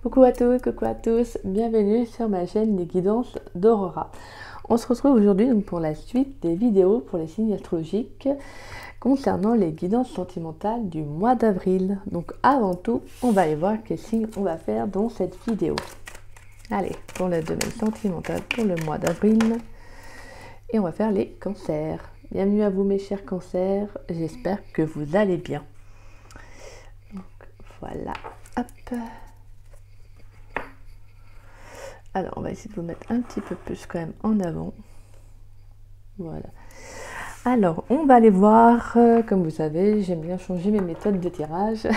coucou à tous, bienvenue sur ma chaîne Les Guidances d'Aurora. On se retrouve aujourd'hui pour la suite des vidéos pour les signes astrologiques concernant les guidances sentimentales du mois d'avril. Donc avant tout, on va aller voir quels signes on va faire dans cette vidéo. Allez, pour le domaine sentimental pour le mois d'avril, et on va faire les cancers. Bienvenue à vous mes chers cancers, j'espère que vous allez bien. Donc voilà, hop. Alors, on va essayer de vous mettre un petit peu plus quand même en avant. Voilà. Alors, on va aller voir, comme vous savez, j'aime bien changer mes méthodes de tirage.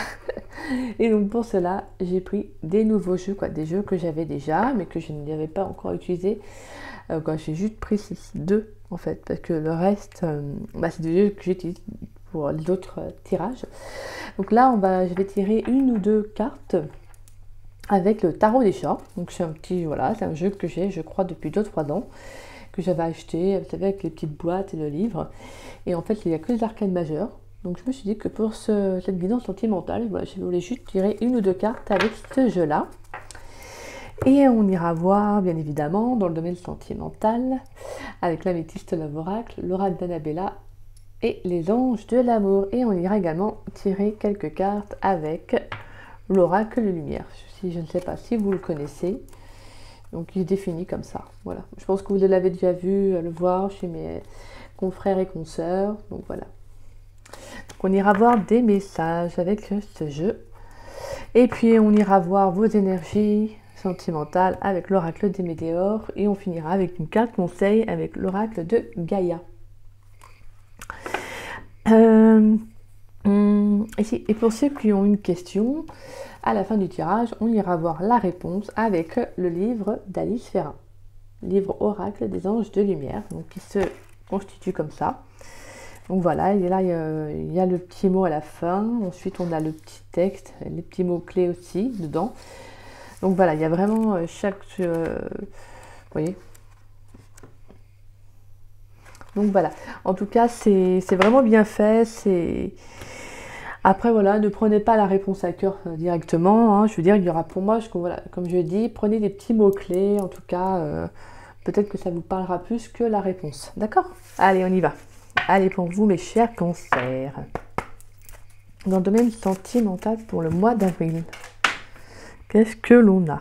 Et donc, pour cela, j'ai pris des nouveaux jeux, des jeux que j'avais déjà, mais que je n'avais pas encore utilisés. J'ai juste pris ces deux, en fait, parce que le reste, c'est des jeux que j'utilise pour les autres tirages. Donc là, je vais tirer une ou deux cartes avec le tarot des chats. Donc c'est c'est un jeu que j'ai, je crois, depuis 2-3 ans, que j'avais acheté, vous savez, avec les petites boîtes et le livre. Et en fait, il n'y a que les arcanes majeures. Donc je me suis dit que pour cette guidance sentimentale, je voulais juste tirer une ou deux cartes avec ce jeu-là. Et on ira voir, bien évidemment, dans le domaine sentimental, avec l'améthyste Love Oracle, l'oracle d'Annabella et les anges de l'amour. Et on ira également tirer quelques cartes avec l'oracle de lumière. Je ne sais pas si vous le connaissez. Donc il est défini comme ça. Voilà. Je pense que vous l'avez déjà vu le voir chez mes confrères et consoeurs. Donc voilà. Donc on ira voir des messages avec ce jeu. Et puis on ira voir vos énergies sentimentales avec l'oracle des météores. Et on finira avec une carte conseil avec l'oracle de Gaïa. Et pour ceux qui ont une question, à la fin du tirage, on ira voir la réponse avec le livre d'Alice Ferrin, livre Oracle des anges de lumière, donc qui se constitue comme ça. Donc voilà, et là il y a le petit mot à la fin, ensuite on a le petit texte, les petits mots clés aussi dedans. Donc voilà, il y a vraiment chaque... vous voyez. Donc voilà, en tout cas c'est vraiment bien fait, Après voilà, ne prenez pas la réponse à cœur directement, hein. Je veux dire, il y aura pour moi, comme je dis, prenez des petits mots-clés, en tout cas, peut-être que ça vous parlera plus que la réponse, d'accord? Allez, on y va. Allez, pour vous mes chers cancers, dans le domaine sentimental pour le mois d'avril, qu'est-ce que l'on a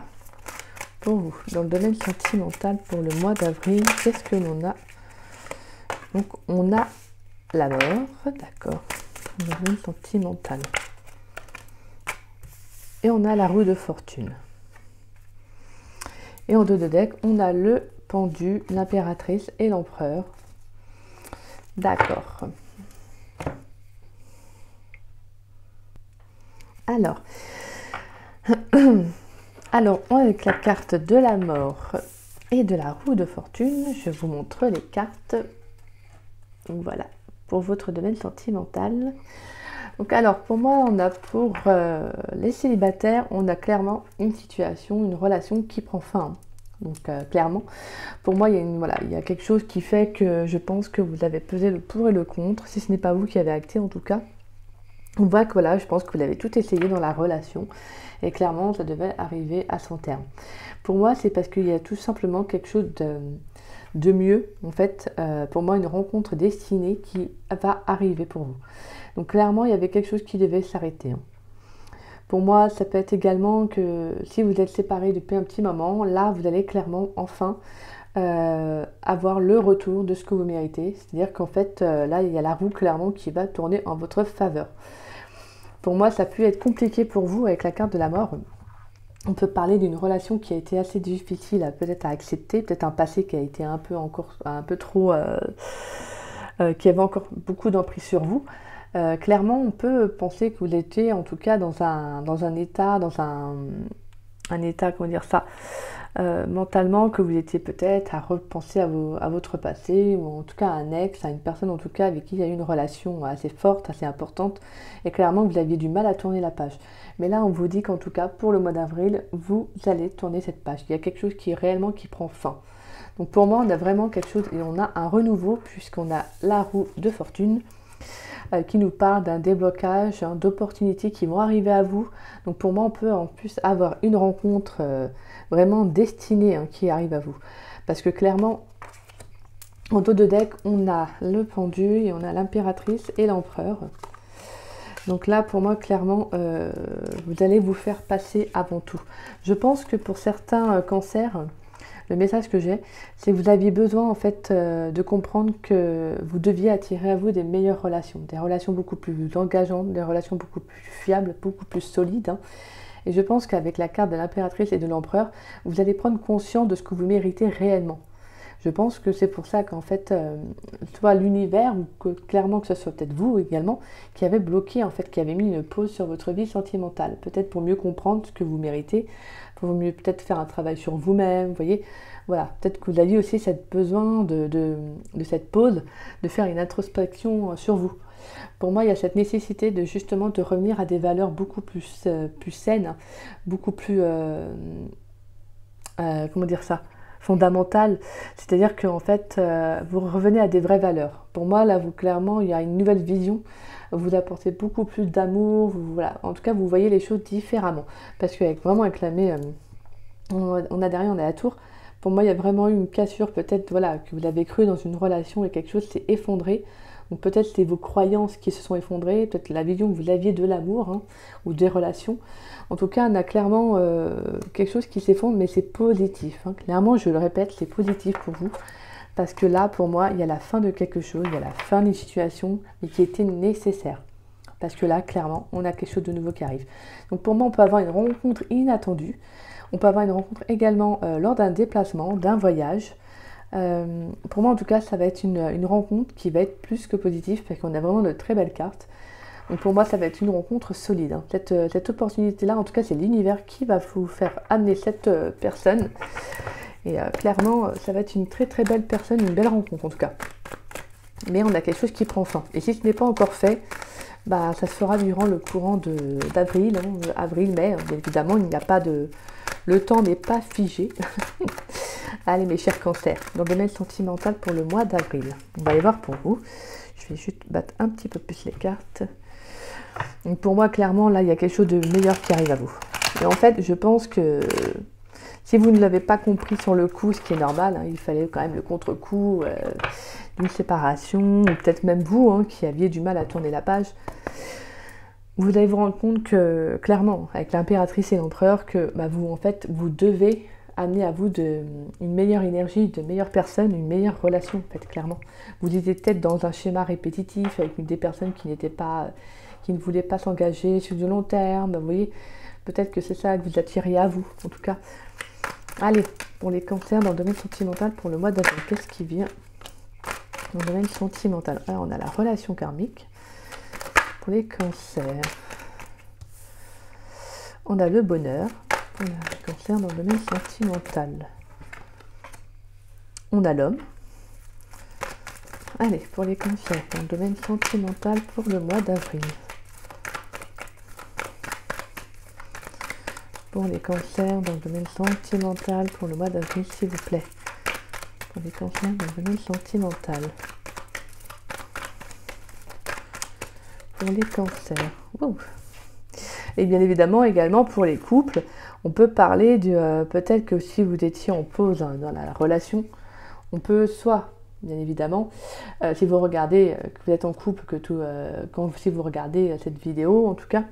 pour vous? Dans le domaine sentimental pour le mois d'avril, qu'est-ce que l'on a? Donc on a la mort, d'accord, dans le domaine sentimental. Et on a la roue de fortune. Et en dos de deck, on a le pendu, l'impératrice et l'empereur. D'accord. Alors, avec la carte de la mort et de la roue de fortune, je vous montre les cartes. Donc voilà, pour votre domaine sentimental. Donc alors, pour moi, on a pour les célibataires, on a clairement une situation, une relation qui prend fin. Donc clairement, pour moi, il y a quelque chose qui fait que je pense que vous avez pesé le pour et le contre, si ce n'est pas vous qui avez acté en tout cas. On voit que je pense que vous l'avez tout essayé dans la relation et clairement, ça devait arriver à son terme. Pour moi, c'est parce qu'il y a tout simplement quelque chose de mieux, en fait, pour moi, une rencontre destinée qui va arriver pour vous. Donc clairement, il y avait quelque chose qui devait s'arrêter. Pour moi, ça peut être également que si vous êtes séparés depuis un petit moment, là, vous allez clairement, enfin, avoir le retour de ce que vous méritez. C'est-à-dire qu'en fait, là, il y a la roue clairement qui va tourner en votre faveur. Pour moi, ça peut être compliqué pour vous avec la carte de la mort. On peut parler d'une relation qui a été assez difficile peut-être à accepter, peut-être un passé qui a été un peu trop... qui avait encore beaucoup d'emprise sur vous. Clairement, on peut penser que vous étiez en tout cas dans un état, comment dire ça, mentalement, que vous étiez peut-être à repenser à votre passé, ou en tout cas à un ex, à une personne en tout cas avec qui il y a eu une relation assez forte, assez importante, et clairement vous aviez du mal à tourner la page. Mais là, on vous dit qu'en tout cas, pour le mois d'avril, vous allez tourner cette page. Il y a quelque chose qui prend fin. Donc pour moi, on a vraiment quelque chose, et on a un renouveau, puisqu'on a la roue de fortune, qui nous parle d'un déblocage, hein, d'opportunités qui vont arriver à vous. Donc pour moi, on peut en plus avoir une rencontre vraiment destinée, hein, qui arrive à vous. Parce que clairement, en dos de deck, on a le pendu et on a l'impératrice et l'empereur. Donc là, pour moi, clairement, vous allez vous faire passer avant tout. Je pense que pour certains cancers, le message que j'ai, c'est que vous aviez besoin en fait de comprendre que vous deviez attirer à vous des meilleures relations, des relations beaucoup plus engageantes, des relations beaucoup plus fiables, beaucoup plus solides, hein. Et je pense qu'avec la carte de l'impératrice et de l'empereur, vous allez prendre conscience de ce que vous méritez réellement. Je pense que c'est pour ça qu'en fait, soit l'univers, ou que clairement que ce soit peut-être vous également, qui avez bloqué, en fait, qui avez mis une pause sur votre vie sentimentale. Peut-être pour mieux comprendre ce que vous méritez, pour mieux peut-être faire un travail sur vous-même, vous voyez. Voilà, peut-être que vous aviez aussi cette besoin de cette pause, de faire une introspection sur vous. Pour moi, il y a cette nécessité de justement de revenir à des valeurs beaucoup plus saines, beaucoup plus, comment dire ça, fondamentale, c'est-à-dire qu'en fait, vous revenez à des vraies valeurs. Pour moi, là, vous clairement, il y a une nouvelle vision, vous apportez beaucoup plus d'amour, voilà. En tout cas, vous voyez les choses différemment. Parce qu'avec vraiment acclamé, on a derrière, on a la tour. Pour moi, il y a vraiment eu une cassure, peut-être, voilà, que vous l'avez cru dans une relation et quelque chose s'est effondré. Donc peut-être c'est vos croyances qui se sont effondrées, peut-être la vision que vous aviez de l'amour, hein, ou des relations. En tout cas, on a clairement quelque chose qui s'effondre, mais c'est positif, hein. Clairement, je le répète, c'est positif pour vous. Parce que là, pour moi, il y a la fin de quelque chose, il y a la fin d'une situation, mais qui était nécessaire. Parce que là, clairement, on a quelque chose de nouveau qui arrive. Donc pour moi, on peut avoir une rencontre inattendue. On peut avoir une rencontre également lors d'un déplacement, d'un voyage. Pour moi, en tout cas, ça va être une rencontre qui va être plus que positive, parce qu'on a vraiment de très belles cartes. Donc pour moi, ça va être une rencontre solide, hein. Cette opportunité-là, en tout cas, c'est l'univers qui va vous faire amener cette personne. Et clairement, ça va être une très très belle personne, une belle rencontre en tout cas. Mais on a quelque chose qui prend fin. Et si ce n'est pas encore fait, bah, ça se fera durant le courant d'avril, hein, avril-mai. Bien évidemment, il n'y a pas de... Le temps n'est pas figé. Allez, mes chers cancers, dans le domaine sentimental pour le mois d'avril. On va aller voir pour vous. Je vais juste battre un petit peu plus les cartes. Donc pour moi, clairement, là, il y a quelque chose de meilleur qui arrive à vous. Et en fait, je pense que si vous ne l'avez pas compris sur le coup, ce qui est normal, hein, il fallait quand même le contre-coup d'une séparation, ou peut-être même vous, hein, qui aviez du mal à tourner la page. Vous allez vous rendre compte que, clairement, avec l'impératrice et l'empereur, que bah, vous, en fait, vous devez amener à vous une meilleure énergie, de meilleures personnes, une meilleure relation, en fait, clairement. Vous étiez peut-être dans un schéma répétitif avec des personnes qui ne voulaient pas s'engager sur du long terme, vous voyez. Peut-être que c'est ça que vous attiriez à vous, en tout cas. Allez, pour les cancers dans le domaine sentimental pour le mois d'avril, qu'est-ce qui vient dans le domaine sentimental? Alors, on a la relation karmique. Pour les cancers, on a le bonheur. On a le cancer dans le domaine sentimental. On a l'homme. Allez, pour les cancers dans le domaine sentimental pour le mois d'avril. Pour les cancers dans le domaine sentimental pour le mois d'avril, s'il vous plaît. Pour les cancers dans le domaine sentimental. Pour les cancers. Wow. Et bien évidemment, également pour les couples, on peut parler de peut-être que si vous étiez en pause hein, dans la relation, on peut soit, bien évidemment, si vous regardez, que vous êtes en couple, si vous regardez cette vidéo, en tout cas,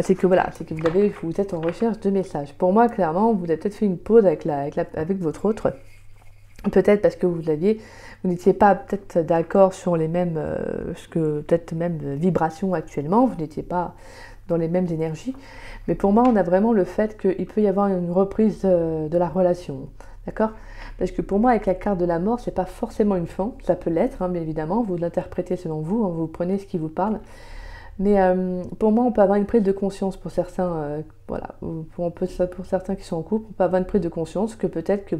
c'est que voilà, c'est que vous êtes en recherche de messages. Pour moi, clairement, vous avez peut-être fait une pause avec votre autre. Peut-être parce que vous n'étiez pas peut-être d'accord sur les mêmes, peut-être même vibrations actuellement, vous n'étiez pas dans les mêmes énergies. Mais pour moi, on a vraiment le fait qu'il peut y avoir une reprise de la relation, d'accord? Parce que pour moi, avec la carte de la mort, c'est pas forcément une fin, ça peut l'être, hein, bien évidemment, vous l'interprétez selon vous, hein, vous prenez ce qui vous parle. Mais pour moi, on peut avoir une prise de conscience pour certains, voilà, pour certains qui sont en couple, on peut avoir une prise de conscience que peut-être que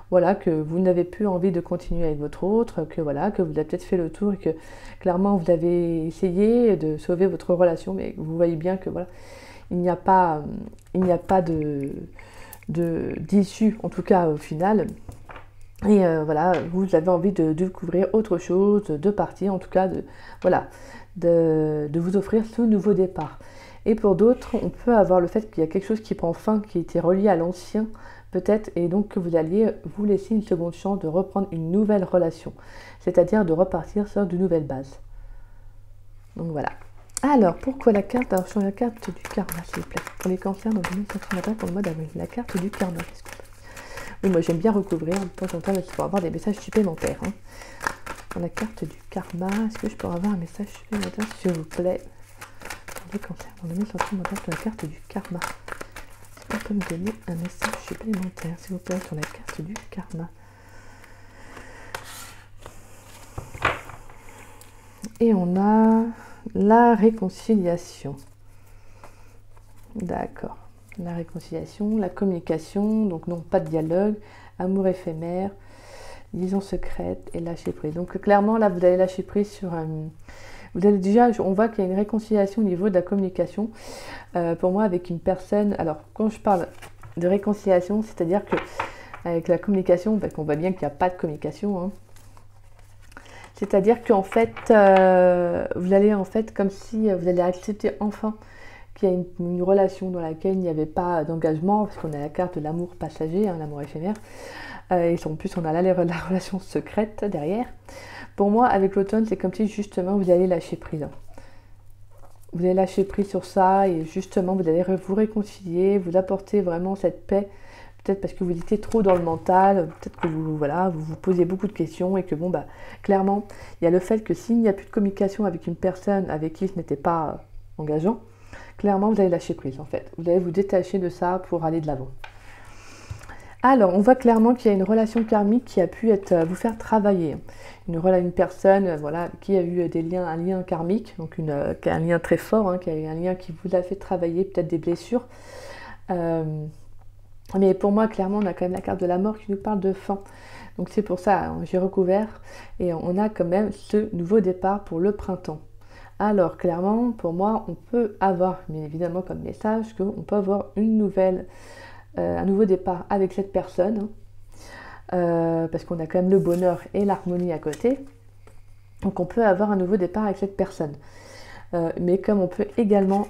voilà, que vous n'avez plus envie de continuer avec votre autre, que voilà, que vous avez peut-être fait le tour et que clairement vous avez essayé de sauver votre relation, mais vous voyez bien que voilà, il n'y a pas d'issue, en tout cas au final. Et voilà, vous avez envie de découvrir autre chose, de partir, en tout cas, voilà, de vous offrir ce nouveau départ. Et pour d'autres, on peut avoir le fait qu'il y a quelque chose qui prend fin, qui était relié à l'ancien, peut-être, et donc que vous alliez vous laisser une seconde chance de reprendre une nouvelle relation, c'est-à-dire de repartir sur de nouvelles bases. Donc voilà. Alors, pourquoi la carte? Alors, je change la carte du karma, s'il vous plaît. Pour les cancers, dans le matin pour le mois d'avril. La carte du karma, qu'est-ce qu'on peut? Oui, moi j'aime bien recouvrir de temps en temps pour avoir des messages supplémentaires. Hein. Pour la carte du karma, est-ce que je pourrais avoir un message supplémentaire, s'il vous plaît? Pour les cancers, dans le matin pour la carte du karma. Est-ce qu'on peut me donner un message supplémentaire, s'il vous plaît, sur la carte du karma? Et on a la réconciliation. D'accord. La réconciliation, la communication, donc non, pas de dialogue, amour éphémère, liaison secrète et lâcher prise. Donc clairement, là, vous allez lâcher prise sur... vous allez déjà, on voit qu'il y a une réconciliation au niveau de la communication. Pour moi, avec une personne... Alors, quand je parle de réconciliation, c'est-à-dire que avec la communication, parce qu'on voit bien qu'il n'y a pas de communication, hein. C'est-à-dire qu'en fait, vous allez en fait comme si vous allez accepter enfin qu'il y a une relation dans laquelle il n'y avait pas d'engagement, parce qu'on a la carte de l'amour passager, hein, l'amour éphémère, et en plus on a là la relation secrète derrière. Pour moi, avec l'automne, c'est comme si justement vous allez lâcher prise. Vous allez lâcher prise sur ça, et justement vous allez vous réconcilier, vous apporter vraiment cette paix. Peut-être parce que vous étiez trop dans le mental, peut-être que vous vous posez beaucoup de questions et que bon, bah, clairement, il y a le fait que s'il n'y a plus de communication avec une personne avec qui ce n'était pas engageant, clairement, vous allez lâcher prise en fait. Vous allez vous détacher de ça pour aller de l'avant. Alors, on voit clairement qu'il y a une relation karmique qui a pu vous faire travailler. Une personne voilà, qui a eu un lien karmique, donc un lien très fort, hein, qui a eu un lien qui vous a fait travailler peut-être des blessures. Mais pour moi, clairement, on a quand même la carte de la mort qui nous parle de fin. Donc c'est pour ça, hein, j'ai recouvert. Et on a quand même ce nouveau départ pour le printemps. Alors clairement, pour moi, on peut avoir, mais évidemment comme message, qu'on peut avoir un nouveau départ avec cette personne. Parce qu'on a quand même le bonheur et l'harmonie à côté. Donc on peut avoir un nouveau départ avec cette personne. Mais comme on peut également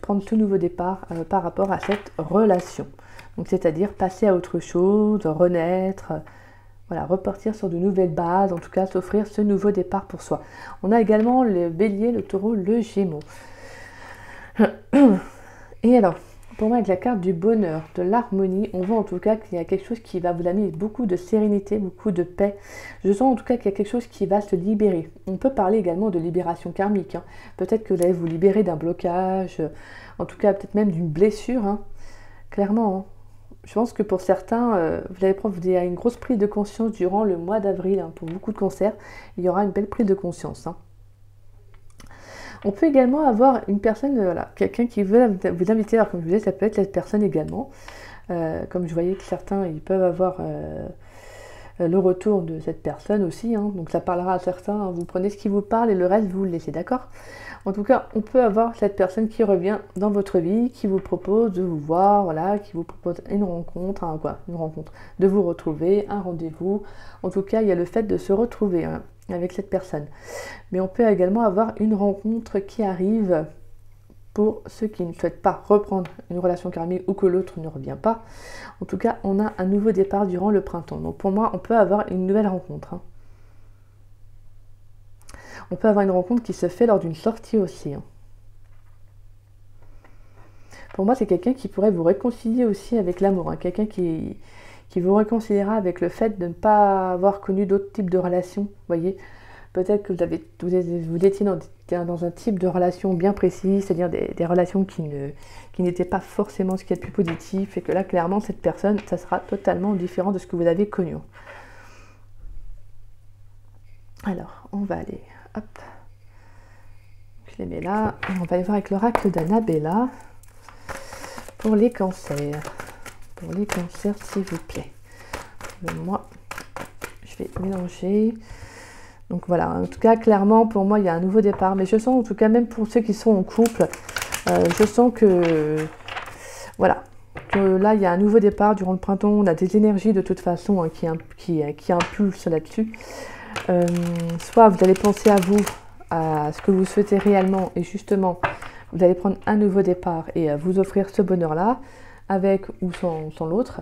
prendre tout nouveau départ par rapport à cette relation. Donc c'est-à-dire passer à autre chose, renaître, voilà, repartir sur de nouvelles bases, en tout cas s'offrir ce nouveau départ pour soi. On a également le bélier, le taureau, le gémeaux. Et alors, pour moi avec la carte du bonheur, de l'harmonie, on voit en tout cas qu'il y a quelque chose qui va vous amener beaucoup de sérénité, beaucoup de paix. Je sens en tout cas qu'il y a quelque chose qui va se libérer. On peut parler également de libération karmique. Hein. Peut-être que vous allez vous libérer d'un blocage, en tout cas peut-être même d'une blessure. Hein. Clairement, hein. Je pense que pour certains, vous allez prendre une grosse prise de conscience durant le mois d'avril. Hein. Pour beaucoup de cancers, il y aura une belle prise de conscience. Hein. On peut également avoir une personne, voilà, quelqu'un qui veut vous inviter, alors comme je vous disais, ça peut être cette personne également. Comme je voyais que certains, ils peuvent avoir le retour de cette personne aussi, hein, donc ça parlera à certains, hein, vous prenez ce qui vous parle et le reste, vous le laissez, d'accord? En tout cas, on peut avoir cette personne qui revient dans votre vie, qui vous propose de vous voir, voilà, qui vous propose une rencontre, hein, de vous retrouver, un rendez-vous. En tout cas, il y a le fait de se retrouver, hein, avec cette personne. Mais on peut également avoir une rencontre qui arrive pour ceux qui ne souhaitent pas reprendre une relation karmique ou que l'autre ne revient pas. En tout cas, on a un nouveau départ durant le printemps. Donc pour moi, on peut avoir une nouvelle rencontre. Hein. On peut avoir une rencontre qui se fait lors d'une sortie aussi. Hein. Pour moi, c'est quelqu'un qui pourrait vous réconcilier aussi avec l'amour. Hein. Quelqu'un qui vous réconciliera avec le fait de ne pas avoir connu d'autres types de relations. Vous voyez, peut-être que vous étiez dans un type de relation bien précis, c'est-à-dire des relations qui n'étaient pas forcément ce qu'il y a de plus positif, et que là, clairement, cette personne, ça sera totalement différent de ce que vous avez connu. Alors, on va aller, hop, je les mets là, on va aller voir avec l'oracle d'Annabella pour les cancers. Pour les cancers, s'il vous plaît. Moi, je vais mélanger. Donc voilà, en tout cas, clairement, pour moi, il y a un nouveau départ. Mais je sens, en tout cas, même pour ceux qui sont en couple, je sens que, voilà, que là, il y a un nouveau départ durant le printemps. On a des énergies, de toute façon, hein, qui impulsent là-dessus. Soit vous allez penser à vous à ce que vous souhaitez réellement et justement, vous allez prendre un nouveau départ et vous offrir ce bonheur-là, avec ou sans l'autre.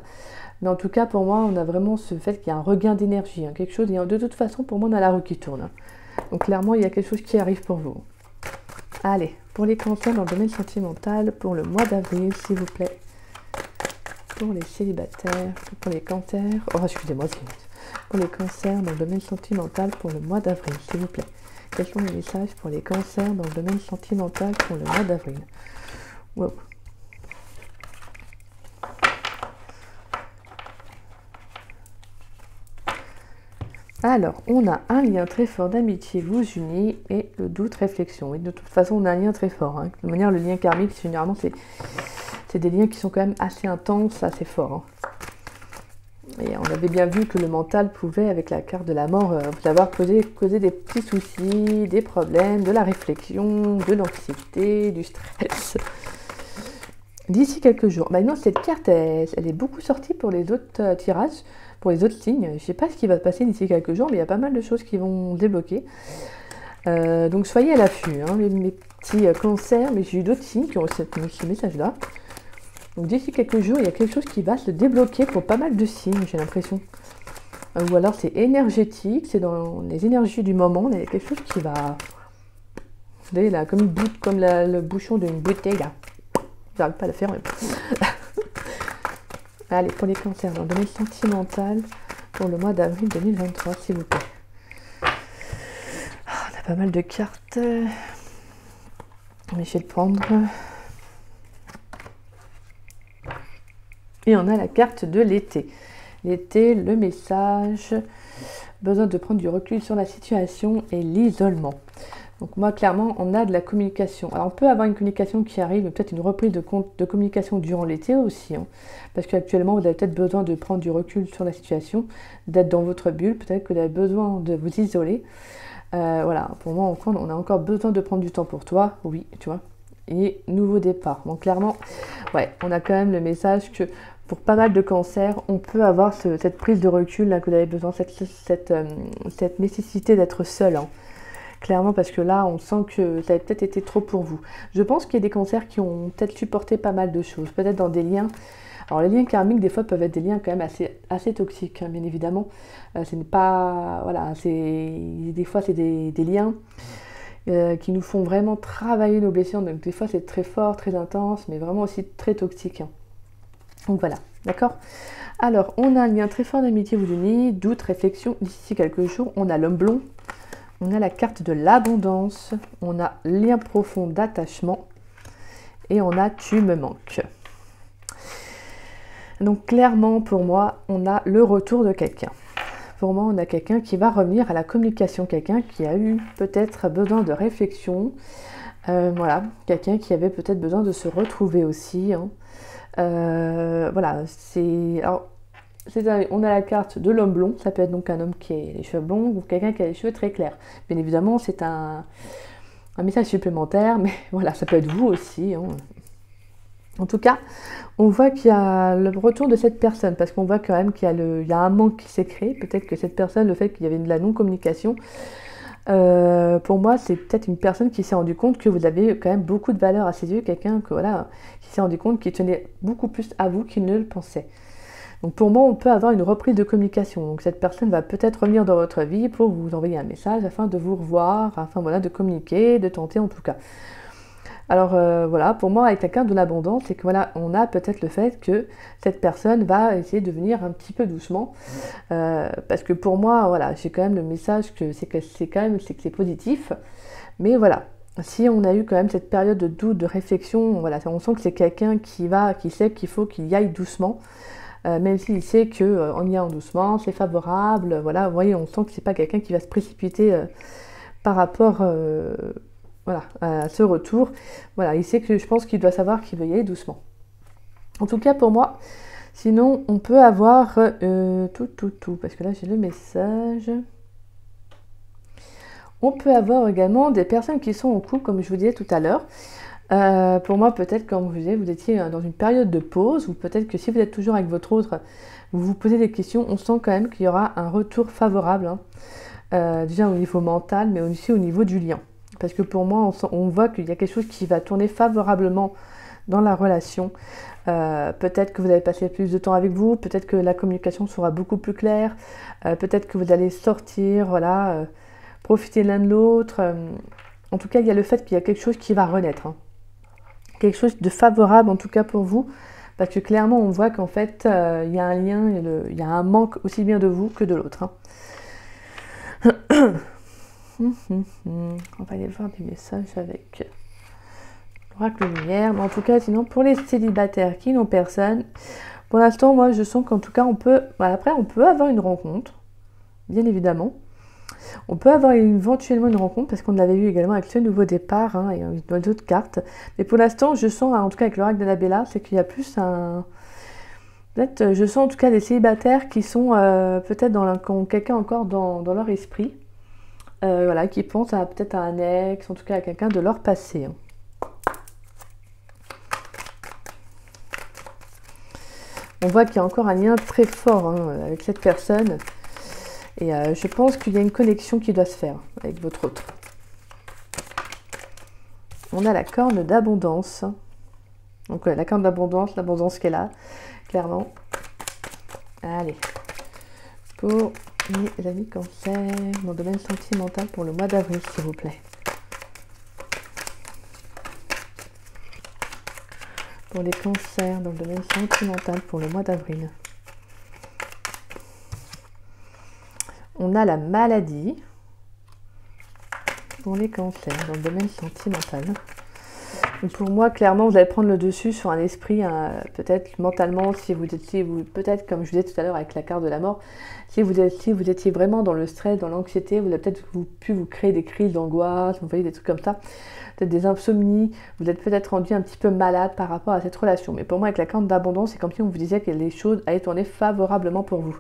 Mais en tout cas, pour moi, on a vraiment ce fait qu'il y a un regain d'énergie, hein, quelque chose. Et de toute façon, pour moi, on a la roue qui tourne. Hein. Donc clairement, il y a quelque chose qui arrive pour vous. Allez, pour les cancers dans le domaine sentimental, pour le mois d'avril, s'il vous plaît. Pour les célibataires, pour les cancers, oh excusez-moi, pour les cancers dans le domaine sentimental pour le mois d'avril, s'il vous plaît. Quels sont les messages pour les cancers dans le domaine sentimental pour le mois d'avril? Wow. Alors, on a un lien très fort d'amitié vous unit et le doute réflexion. Et de toute façon, on a un lien très fort. Hein. De manière, le lien karmique, généralement, c'est des liens qui sont quand même assez intenses, assez forts. Hein. Et on avait bien vu que le mental pouvait, avec la carte de la mort, vous avoir causé des petits soucis, des problèmes, de la réflexion, de l'anxiété, du stress. D'ici quelques jours. Maintenant, cette carte, elle est beaucoup sortie pour les autres tirages. Pour les autres signes, je ne sais pas ce qui va se passer d'ici quelques jours, mais il y a pas mal de choses qui vont débloquer. Donc soyez à l'affût, hein, mes petits cancers, mais j'ai eu d'autres signes qui ont ce message-là. Donc d'ici quelques jours, il y a quelque chose qui va se débloquer pour pas mal de signes, j'ai l'impression. Ou alors c'est énergétique, c'est dans les énergies du moment, il y a quelque chose qui va... Vous voyez là, comme le bouchon d'une bouteille là. J'arrive pas à le faire. Mais... Allez, pour les cancers, dans le domaine sentimental, pour le mois d'avril 2023, s'il vous plaît. On a pas mal de cartes. Mais je vais le prendre. Et on a la carte de l'été. L'été, le message, besoin de prendre du recul sur la situation et l'isolement. Donc moi, clairement, on a de la communication. Alors, on peut avoir une communication qui arrive, peut-être une reprise de communication durant l'été aussi. Hein, parce qu'actuellement, vous avez peut-être besoin de prendre du recul sur la situation, d'être dans votre bulle. Peut-être que vous avez besoin de vous isoler. Voilà, pour moi, on a encore besoin de prendre du temps pour toi. Oui, tu vois. Et nouveau départ. Donc, clairement, ouais, on a quand même le message que pour pas mal de cancers, on peut avoir cette prise de recul là, que vous avez besoin, cette nécessité d'être seul. Hein. Clairement, parce que là, on sent que ça a peut-être été trop pour vous. Je pense qu'il y a des cancers qui ont peut-être supporté pas mal de choses, peut-être dans des liens. Alors, les liens karmiques, des fois, peuvent être des liens quand même assez toxiques, hein, bien évidemment. Ce n'est pas... Voilà, des fois, c'est des liens qui nous font vraiment travailler nos blessures. Donc, des fois, c'est très fort, très intense, mais vraiment aussi très toxique. Hein. Donc, voilà, d'accord? Alors, on a un lien très fort d'amitié vous unis, doute, réflexion. D'ici quelques jours, on a l'homme blond. On a la carte de l'abondance, on a lien profond d'attachement et on a tu me manques. Donc clairement pour moi, on a le retour de quelqu'un. Pour moi, on a quelqu'un qui va revenir à la communication, quelqu'un qui a eu peut-être besoin de réflexion, voilà, quelqu'un qui avait peut-être besoin de se retrouver aussi. Hein. Voilà, c'est... Alors, on a la carte de l'homme blond, ça peut être donc un homme qui a les cheveux blonds ou quelqu'un qui a les cheveux très clairs. Bien évidemment, c'est un message supplémentaire, mais voilà, ça peut être vous aussi. Hein. En tout cas, on voit qu'il y a le retour de cette personne, parce qu'on voit quand même qu'il y a un manque qui s'est créé. Peut-être que cette personne, le fait qu'il y avait de la non-communication, pour moi, c'est peut-être une personne qui s'est rendu compte que vous avez quand même beaucoup de valeur à ses yeux, quelqu'un qui s'est rendu compte qu'il tenait beaucoup plus à vous qu'il ne le pensait. Donc pour moi, on peut avoir une reprise de communication. Donc cette personne va peut-être revenir dans votre vie pour vous envoyer un message afin de vous revoir, afin voilà, de communiquer, de tenter en tout cas. Alors voilà, pour moi, avec la carte de l'abondance, c'est que voilà, on a peut-être le fait que cette personne va essayer de venir un petit peu doucement. Parce que pour moi, voilà, j'ai quand même le message que c'est positif. Mais voilà, si on a eu quand même cette période de doute, de réflexion, voilà, on sent que c'est quelqu'un qui sait qu'il faut qu'il y aille doucement. Même s'il sait qu'en y allant doucement, c'est favorable. Voilà, vous voyez, on sent que c'est pas quelqu'un qui va se précipiter par rapport voilà, à ce retour. Voilà, il sait que je pense qu'il doit savoir qu'il veut y aller doucement. En tout cas, pour moi, sinon, on peut avoir tout, parce que là, j'ai le message. On peut avoir également des personnes qui sont en couple, comme je vous disais tout à l'heure. Pour moi, peut-être, comme je vous disais, vous étiez dans une période de pause, ou peut-être que si vous êtes toujours avec votre autre, vous vous posez des questions, on sent quand même qu'il y aura un retour favorable, hein. Déjà au niveau mental, mais aussi au niveau du lien. Parce que pour moi, on voit qu'il y a quelque chose qui va tourner favorablement dans la relation. Peut-être que vous allez passer plus de temps avec vous, peut-être que la communication sera beaucoup plus claire, peut-être que vous allez sortir, voilà, profiter l'un de l'autre. En tout cas, il y a le fait qu'il y a quelque chose qui va renaître. Hein. Quelque chose de favorable en tout cas pour vous, parce que clairement on voit qu'en fait il y a un lien, il y a un manque aussi bien de vous que de l'autre. Hein. On va aller voir des messages avec l'oracle lumière. Mais en tout cas, sinon pour les célibataires qui n'ont personne, pour l'instant moi je sens qu'en tout cas on peut, après on peut avoir une rencontre, bien évidemment. On peut avoir éventuellement une rencontre parce qu'on l'avait vu également avec ce nouveau départ hein, et d'autres cartes. Mais pour l'instant, je sens, en tout cas avec l'oracle d'Annabella, c'est qu'il y a plus un... Peut-être, je sens en tout cas des célibataires qui sont peut-être qui ont quelqu'un encore dans leur esprit. Voilà, qui pensent peut-être à un ex, en tout cas à quelqu'un de leur passé. Hein. On voit qu'il y a encore un lien très fort hein, avec cette personne. Et je pense qu'il y a une connexion qui doit se faire avec votre autre. On a la corne d'abondance. Donc la corne d'abondance, l'abondance qui est là, clairement. Allez. Pour les amis cancer, dans le domaine sentimental pour le mois d'avril, s'il vous plaît. Pour les cancers, dans le domaine sentimental pour le mois d'avril. On a la maladie pour les cancers dans le domaine sentimental. Donc pour moi, clairement, vous allez prendre le dessus sur un esprit, peut-être mentalement, si vous peut-être comme je vous disais tout à l'heure avec la carte de la mort, si vous étiez vraiment dans le stress, dans l'anxiété, vous avez peut-être pu vous créer des crises d'angoisse, vous voyez des trucs comme ça, peut-être des insomnies, vous êtes peut-être rendu un petit peu malade par rapport à cette relation. Mais pour moi, avec la carte d'abondance, c'est comme si on vous disait que les choses allaient tourner favorablement pour vous.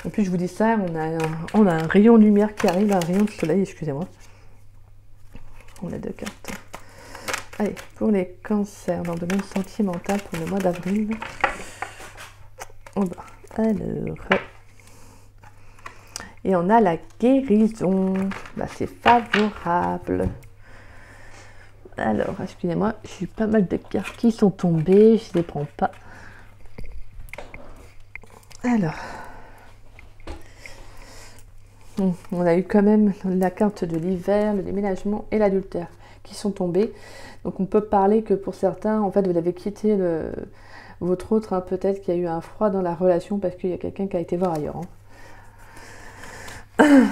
En plus, je vous dis ça, on a un rayon de lumière qui arrive, un rayon de soleil, excusez-moi. On a deux cartes. Allez, pour les cancers dans le domaine sentimental pour le mois d'avril. Alors. Et on a la guérison. Bah, c'est favorable. Alors, excusez-moi, j'ai eu pas mal de cartes qui sont tombées, je ne les prends pas. Alors. On a eu quand même la carte de l'hiver, le déménagement et l'adultère qui sont tombés. Donc on peut parler que pour certains, en fait, vous avez quitté votre autre, hein, peut-être qu'il y a eu un froid dans la relation parce qu'il y a quelqu'un qui a été voir ailleurs. Hein.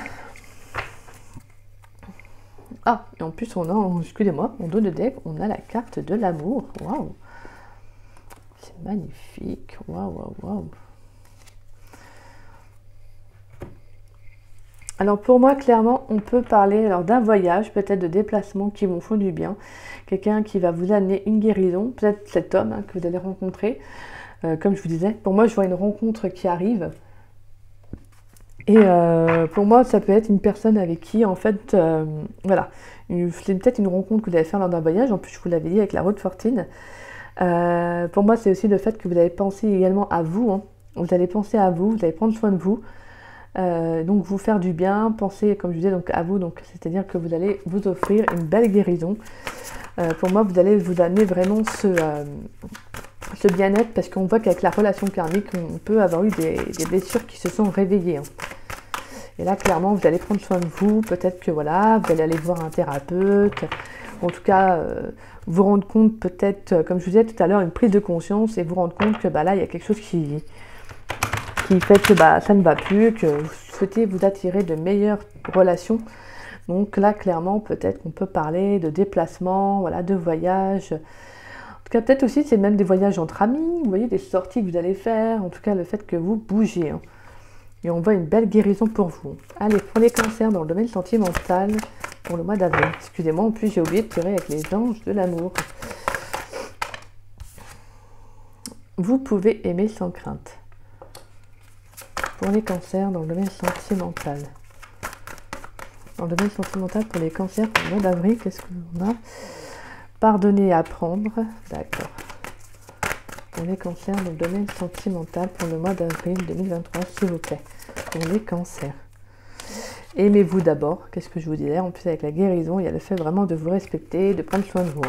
Ah, et en plus on a, excusez-moi, en dos de deck, on a la carte de l'amour. Waouh, c'est magnifique. Waouh, waouh. Alors pour moi, clairement, on peut parler d'un voyage, peut-être de déplacements qui vous font du bien. Quelqu'un qui va vous amener une guérison, peut-être cet homme hein, que vous allez rencontrer. Comme je vous disais, pour moi, je vois une rencontre qui arrive. Et pour moi, ça peut être une personne avec qui, en fait, voilà, c'est peut-être une rencontre que vous allez faire lors d'un voyage. En plus, je vous l'avais dit avec la route fortune. Pour moi, c'est aussi le fait que vous allez penser également à vous. Hein. Vous allez penser à vous, vous allez prendre soin de vous. Donc vous faire du bien, penser comme je disais donc à vous, donc c'est-à-dire que vous allez vous offrir une belle guérison. Pour moi vous allez vous amener vraiment ce bien-être parce qu'on voit qu'avec la relation karmique on peut avoir eu des blessures qui se sont réveillées. Hein. Et là clairement vous allez prendre soin de vous, peut-être que voilà, vous allez aller voir un thérapeute, en tout cas vous rendre compte peut-être, comme je vous disais tout à l'heure, une prise de conscience et vous rendre compte que bah, là il y a quelque chose qui fait que bah, ça ne va plus, que vous souhaitez vous attirer de meilleures relations. Donc là, clairement, peut-être qu'on peut parler de déplacement, voilà, de voyage. En tout cas, peut-être aussi, c'est même des voyages entre amis, vous voyez, des sorties que vous allez faire. En tout cas, le fait que vous bougez. Hein. Et on voit une belle guérison pour vous. Allez, pour les cancers dans le domaine sentimental, pour le mois d'avril. Excusez-moi, en plus, j'ai oublié de tirer avec les anges de l'amour. Vous pouvez aimer sans crainte. Pour les cancers dans le domaine sentimental. Dans le domaine sentimental pour les cancers pour le mois d'avril, qu'est-ce qu'on a? Pardonner et apprendre. D'accord. Pour les cancers dans le domaine sentimental pour le mois d'avril 2023, s'il vous plaît. Pour les cancers. Aimez-vous d'abord, qu'est-ce que je vous disais, en plus avec la guérison, il y a le fait vraiment de vous respecter, de prendre soin de vous.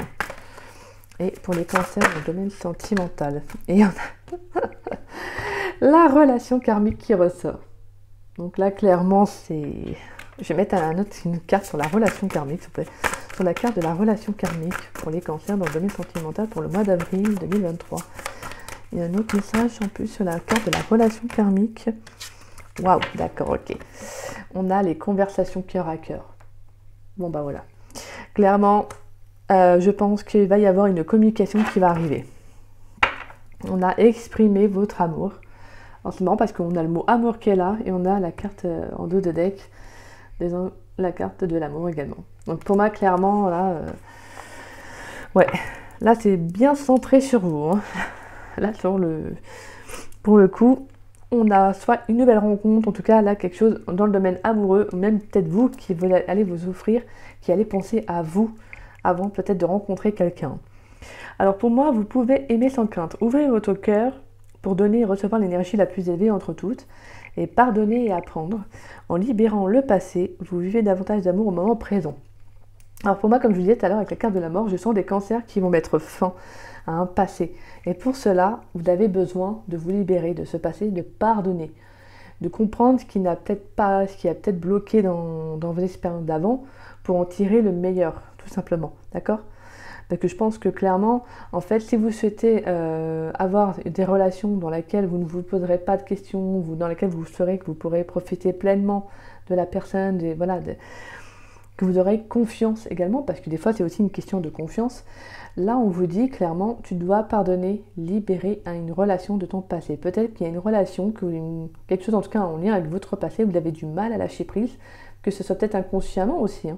Et pour les cancers dans le domaine sentimental, et on a la relation karmique qui ressort. Donc là, clairement, c'est... Je vais mettre une carte sur la relation karmique, s'il vous plaît. Sur la carte de la relation karmique pour les cancers dans le domaine sentimental pour le mois d'avril 2023. Il y a un autre message en plus sur la carte de la relation karmique. Waouh, d'accord, ok. On a les conversations cœur à cœur. Bon, bah voilà. Clairement, je pense qu'il va y avoir une communication qui va arriver. On a exprimé votre amour. Alors, c'est marrant parce qu'on a le mot amour qui est là et on a la carte en dos de deck, la carte de l'amour également. Donc pour moi, clairement, là, ouais, là c'est bien centré sur vous. Hein. Là, pour le coup, on a soit une nouvelle rencontre, en tout cas là quelque chose dans le domaine amoureux, ou même peut-être vous qui allez vous offrir, qui allez penser à vous avant peut-être de rencontrer quelqu'un. Alors pour moi, vous pouvez aimer sans crainte. Ouvrez votre cœur pour donner et recevoir l'énergie la plus élevée entre toutes, et pardonner et apprendre. En libérant le passé, vous vivez davantage d'amour au moment présent. Alors pour moi, comme je vous disais tout à l'heure avec la carte de la mort, je sens des cancers qui vont mettre fin à un passé. Et pour cela, vous avez besoin de vous libérer de ce passé, de pardonner, de comprendre ce qui n'a peut-être pas, ce qui a peut-être bloqué dans vos expériences d'avant pour en tirer le meilleur, tout simplement. D'accord ? Parce que je pense que clairement, en fait, si vous souhaitez avoir des relations dans lesquelles vous ne vous poserez pas de questions, dans lesquelles vous saurez que vous pourrez profiter pleinement de la personne, que vous aurez confiance également, parce que des fois c'est aussi une question de confiance. Là, on vous dit clairement, tu dois pardonner, libérer une relation de ton passé. Peut-être qu'il y a une relation, quelque chose en tout cas en lien avec votre passé, vous avez du mal à lâcher prise, que ce soit peut-être inconsciemment aussi.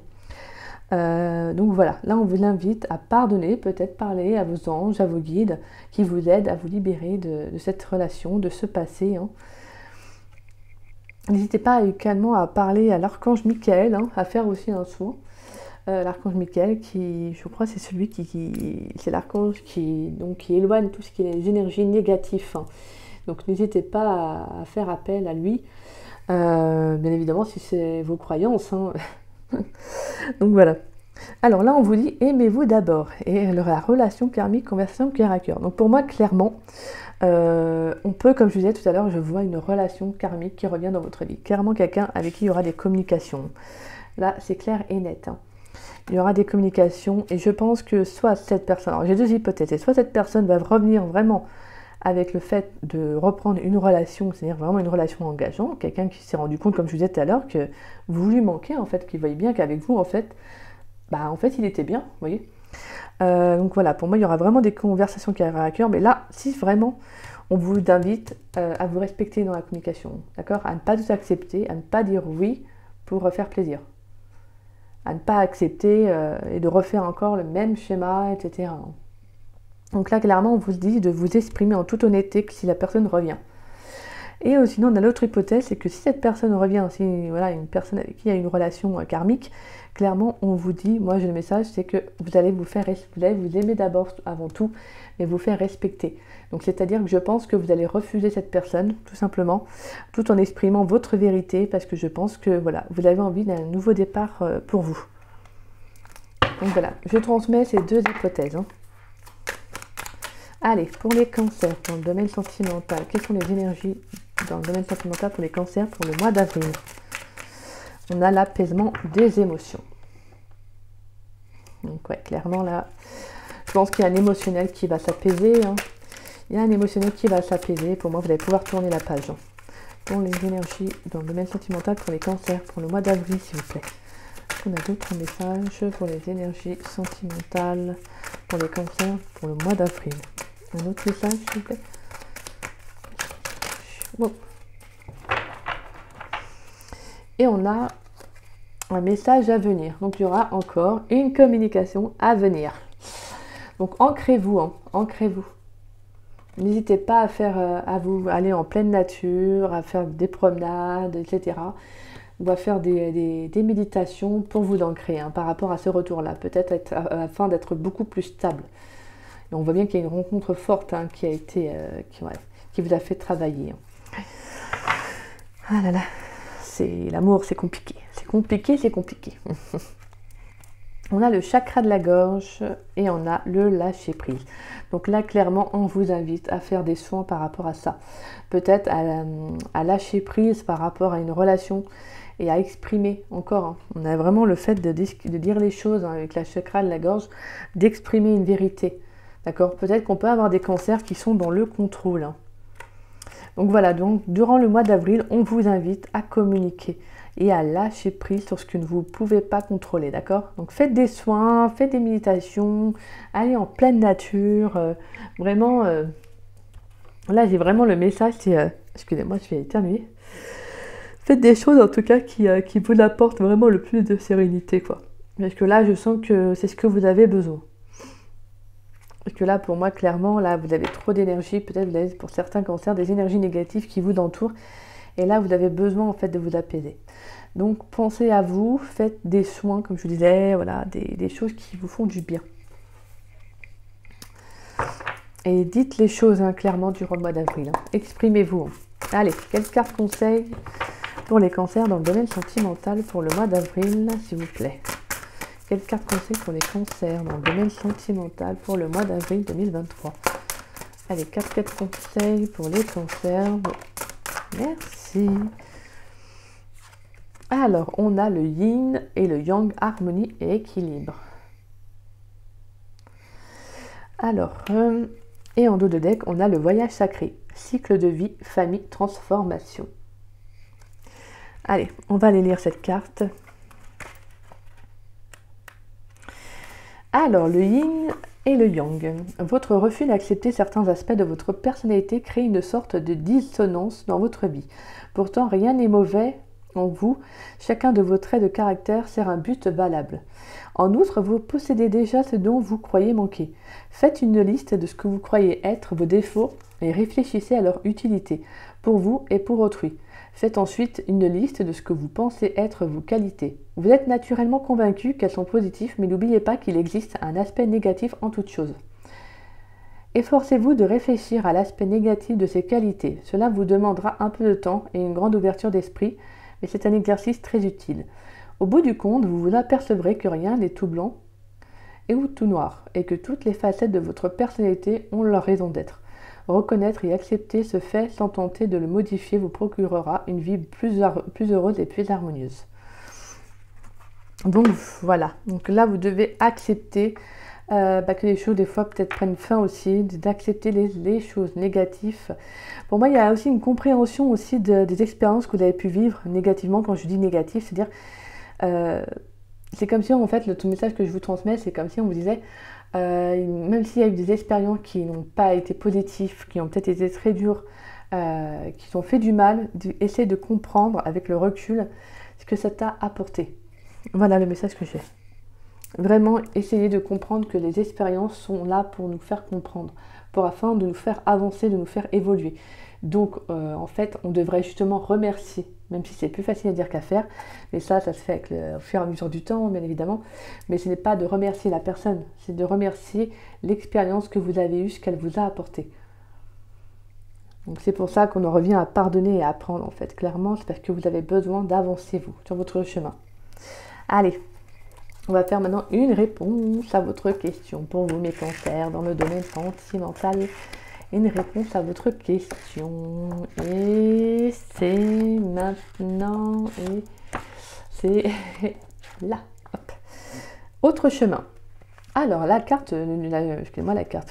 Donc voilà, là on vous invite à pardonner, peut-être parler à vos anges, à vos guides, qui vous aident à vous libérer de cette relation, de ce passé. Hein. N'hésitez pas également à parler à l'archange Michael, hein, à faire aussi un soin. L'archange Michael, qui, je crois, c'est celui c'est l'archange qui éloigne tout ce qui est les énergies négatives. Hein. Donc n'hésitez pas à faire appel à lui, bien évidemment si c'est vos croyances. Hein. Donc voilà. Alors là, on vous dit aimez-vous d'abord. Et la relation karmique, conversation cœur à cœur. Donc pour moi, clairement, on peut, comme je disais tout à l'heure, je vois une relation karmique qui revient dans votre vie. Clairement, quelqu'un avec qui il y aura des communications. Là, c'est clair et net. Hein. Il y aura des communications et je pense que soit cette personne, alors j'ai deux hypothèses, et soit cette personne va revenir vraiment avec le fait de reprendre une relation, c'est-à-dire vraiment une relation engageante, quelqu'un qui s'est rendu compte, comme je vous disais tout à l'heure, que vous lui manquez, en fait, qu'il voyait bien qu'avec vous, en fait, il était bien, vous voyez. Donc voilà, pour moi, il y aura vraiment des conversations cœur à cœur, mais là, si vraiment, on vous invite à vous respecter dans la communication, d'accord ? À ne pas tout accepter, à ne pas dire oui pour faire plaisir. À ne pas accepter et de refaire encore le même schéma, etc. Donc là, clairement, on vous dit de vous exprimer en toute honnêteté que si la personne revient. Et sinon, on a l'autre hypothèse, c'est que si cette personne revient, si voilà, une personne avec qui il y a une relation karmique, clairement, on vous dit, moi j'ai le message, c'est que vous allez vous aimer d'abord avant tout, mais vous faire respecter. Donc c'est-à-dire que je pense que vous allez refuser cette personne, tout simplement, tout en exprimant votre vérité, parce que je pense que voilà, vous avez envie d'un nouveau départ pour vous. Donc voilà, je transmets ces deux hypothèses. Hein. Allez, pour les cancers, dans le domaine sentimental, quelles sont les énergies dans le domaine sentimental pour les cancers pour le mois d'avril? On a l'apaisement des émotions. Donc ouais, clairement là, je pense qu'il y a un émotionnel qui va s'apaiser. Hein. Il y a un émotionnel qui va s'apaiser. Pour moi, vous allez pouvoir tourner la page. Hein. Pour les énergies dans le domaine sentimental pour les cancers pour le mois d'avril, s'il vous plaît. On a d'autres messages pour les énergies sentimentales pour les cancers pour le mois d'avril. Un autre message, s'il vous plaît. Bon. Et on a un message à venir. Donc il y aura encore une communication à venir. Donc ancrez-vous, hein, ancrez-vous. N'hésitez pas à faire, à vous aller en pleine nature, à faire des promenades, etc. Ou à faire des méditations pour vous ancrer hein, par rapport à ce retour-là. Peut-être afin d'être beaucoup plus stable. Et on voit bien qu'il y a une rencontre forte hein, qui a été, qui vous a fait travailler. Ah là là. l'amour, c'est compliqué. C'est compliqué, c'est compliqué. On a le chakra de la gorge et on a le lâcher prise. Donc là, clairement, on vous invite à faire des soins par rapport à ça. Peut-être à lâcher prise par rapport à une relation et à exprimer encore. Hein. On a vraiment le fait de dire les choses hein, avec la chakra de la gorge, d'exprimer une vérité. D'accord? Peut-être qu'on peut avoir des cancers qui sont dans le contrôle. Hein. Donc voilà, donc durant le mois d'avril, on vous invite à communiquer et à lâcher prise sur ce que vous ne pouvez pas contrôler, d'accord? Donc faites des soins, faites des méditations, allez en pleine nature, vraiment, là j'ai vraiment le message, c'est, excusez-moi, je vais éternuer. Faites des choses en tout cas qui vous apportent vraiment le plus de sérénité, quoi. Parce que là, je sens que c'est ce que vous avez besoin. Parce que là, pour moi, clairement, là, vous avez trop d'énergie, peut-être vous avez pour certains cancers des énergies négatives qui vous entourent. Et là, vous avez besoin en fait de vous apaiser. Donc, pensez à vous, faites des soins, comme je vous disais, voilà, des choses qui vous font du bien. Et dites les choses hein, clairement durant le mois d'avril. Hein. Exprimez-vous. Hein. Allez, quelle carte conseil pour les cancers dans le domaine sentimental pour le mois d'avril, s'il vous plaît? Quelle carte conseil pour les cancers dans le domaine sentimental pour le mois d'avril 2023? Allez, 4 conseils pour les cancers. Merci. Alors, on a le yin et le yang, harmonie et équilibre. Alors, et en dos de deck, on a le voyage sacré, cycle de vie, famille, transformation. Allez, on va aller lire cette carte. Alors, le yin et le yang. Votre refus d'accepter certains aspects de votre personnalité crée une sorte de dissonance dans votre vie. Pourtant, rien n'est mauvais en vous. Chacun de vos traits de caractère sert un but valable. En outre, vous possédez déjà ce dont vous croyez manquer. Faites une liste de ce que vous croyez être vos défauts et réfléchissez à leur utilité, pour vous et pour autrui. Faites ensuite une liste de ce que vous pensez être vos qualités. Vous êtes naturellement convaincu qu'elles sont positives, mais n'oubliez pas qu'il existe un aspect négatif en toute chose. Efforcez-vous de réfléchir à l'aspect négatif de ces qualités. Cela vous demandera un peu de temps et une grande ouverture d'esprit, mais c'est un exercice très utile. Au bout du compte, vous vous apercevrez que rien n'est tout blanc ou tout noir, et que toutes les facettes de votre personnalité ont leur raison d'être. Reconnaître et accepter ce fait sans tenter de le modifier vous procurera une vie plus heureuse et plus harmonieuse. Donc voilà, donc là vous devez accepter que les choses des fois peut-être prennent fin aussi, d'accepter les choses négatives. Pour moi il y a aussi une compréhension aussi des expériences que vous avez pu vivre négativement. Quand je dis négatif, c'est-à-dire c'est comme si en fait le message que je vous transmets, c'est comme si on vous disait même s'il y a eu des expériences qui n'ont pas été positives, qui ont peut-être été très dures, qui ont fait du mal, essayez de comprendre avec le recul ce que ça t'a apporté. Voilà le message que j'ai. Vraiment, essayez de comprendre que les expériences sont là pour nous faire comprendre, afin de nous faire avancer, de nous faire évoluer. Donc, en fait, on devrait justement remercier, même si c'est plus facile à dire qu'à faire, mais ça se fait au fur et à mesure du temps, bien évidemment, mais ce n'est pas de remercier la personne, c'est de remercier l'expérience que vous avez eue, ce qu'elle vous a apporté. Donc c'est pour ça qu'on en revient à pardonner et à apprendre, en fait. Clairement, c'est parce que vous avez besoin d'avancer, vous, sur votre chemin. Allez, on va faire maintenant une réponse à votre question pour vous, mes cancers, dans le domaine sentimental. Une réponse à votre question. Et c'est maintenant. Et c'est là. Hop. Autre chemin. Alors, la carte, excusez-moi, la carte.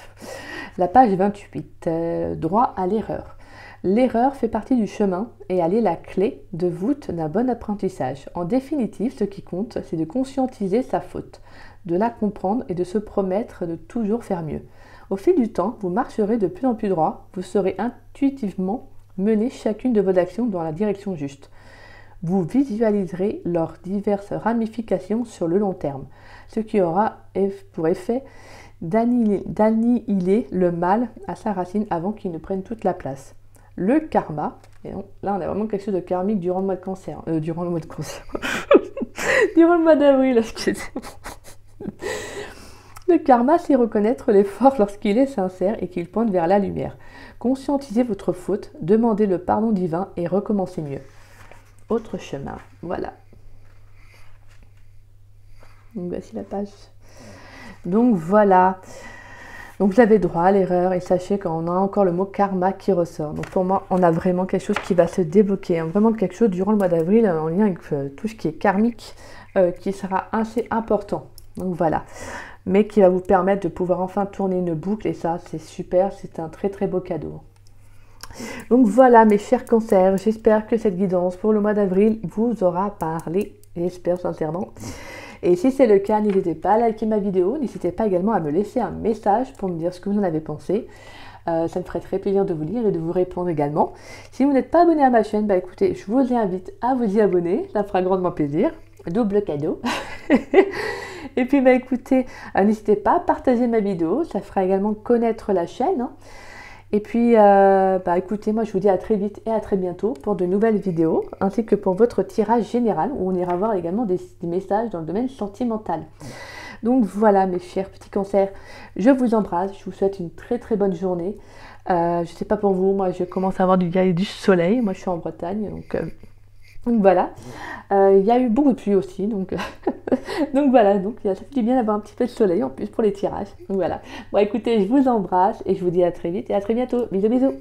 La page 28, droit à l'erreur. L'erreur fait partie du chemin et elle est la clé de voûte d'un bon apprentissage. En définitive, ce qui compte, c'est de conscientiser sa faute, de la comprendre et de se promettre de toujours faire mieux. Au fil du temps, vous marcherez de plus en plus droit, vous saurez intuitivement mener chacune de vos actions dans la direction juste. Vous visualiserez leurs diverses ramifications sur le long terme, ce qui aura pour effet d'annihiler le mal à sa racine avant qu'il ne prenne toute la place. Le karma, et là on a vraiment quelque chose de karmique durant le mois de cancer, durant le mois d'avril, excusez-moi. Le karma, c'est reconnaître l'effort lorsqu'il est sincère et qu'il pointe vers la lumière. Conscientisez votre faute, demandez le pardon divin et recommencez mieux. autre chemin. Voilà. Donc voici la page. Donc voilà. Donc vous avez droit à l'erreur et sachez qu'on a encore le mot karma qui ressort. Donc pour moi, on a vraiment quelque chose qui va se débloquer. Hein. Vraiment quelque chose durant le mois d'avril en lien avec tout ce qui est karmique qui sera assez important. Donc voilà. Mais qui va vous permettre de pouvoir enfin tourner une boucle et ça, c'est super. C'est un très très beau cadeau. Donc voilà mes chers cancers, j'espère que cette guidance pour le mois d'avril vous aura parlé, j'espère sincèrement. Et si c'est le cas, n'hésitez pas à liker ma vidéo, n'hésitez pas également à me laisser un message pour me dire ce que vous en avez pensé. Ça me ferait très plaisir de vous lire et de vous répondre également. Si vous n'êtes pas abonné à ma chaîne, bah écoutez, je vous invite à vous y abonner, ça me fera grandement plaisir. Double cadeau. Et puis bah écoutez, n'hésitez pas à partager ma vidéo, ça fera également connaître la chaîne. Hein. Et puis, bah écoutez, moi je vous dis à très vite et à très bientôt pour de nouvelles vidéos, ainsi que pour votre tirage général, où on ira voir également des messages dans le domaine sentimental. Donc voilà mes chers petits cancers, je vous embrasse, je vous souhaite une très très bonne journée. Je ne sais pas pour vous, moi je commence à avoir du soleil, moi je suis en Bretagne, donc voilà. Il y a eu beaucoup de pluie aussi, donc, donc voilà, donc ça fait du bien d'avoir un petit peu de soleil en plus pour les tirages. Donc voilà. Bon écoutez, je vous embrasse et je vous dis à très vite et à très bientôt. Bisous bisous.